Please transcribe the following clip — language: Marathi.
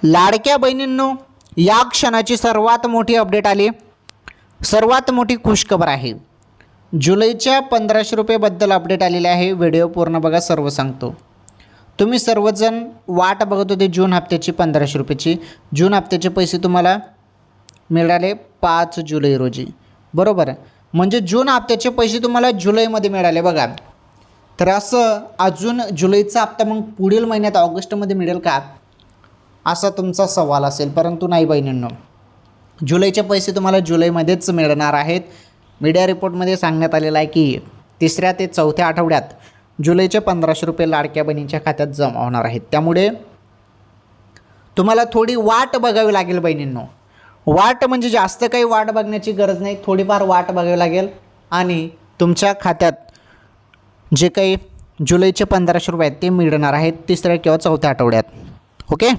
लाडक्या बहिणींनो, या क्षणाची सर्वात मोठी अपडेट आली. सर्वात मोठी खुशखबर आहे. जुलैच्या 1500 रुपयेबद्दल अपडेट आलेली आहे. व्हिडिओ पूर्ण बघा, सर्व सांगतो. तुम्ही सर्वजण वाट बघत होते जून हप्त्याची 1500 रुपयाची. जून हप्त्याचे पैसे तुम्हाला मिळाले 5 जुलै रोजी, बरोबर. म्हणजे जून हप्त्याचे पैसे तुम्हाला जुलैमध्ये मिळाले बघा. तर असं अजून जुलैचा हप्ता मग पुढील महिन्यात ऑगस्टमध्ये मिळेल का, असा तुमचा सवाल असेल. परंतु नाही बहिणींनो, जुलैचे पैसे तुम्हाला जुलैमध्येच मिळणार आहेत. मीडिया रिपोर्टमध्ये सांगण्यात आलेलं आहे की 3ऱ्या ते 4थ्या आठवड्यात जुलैचे 1500 रुपये लाडक्या बहिणींच्या खात्यात जमा होणार आहेत. त्यामुळे तुम्हाला थोडी वाट बघावी लागेल बहिणींनो. वाट म्हणजे जास्त काही वाट बघण्याची गरज नाही, थोडीफार वाट बघावी लागेल आणि तुमच्या खात्यात जे काही जुलैचे 1500 रुपये आहेत ते मिळणार आहेत 3ऱ्या किंवा 4थ्या आठवड्यात. ओके.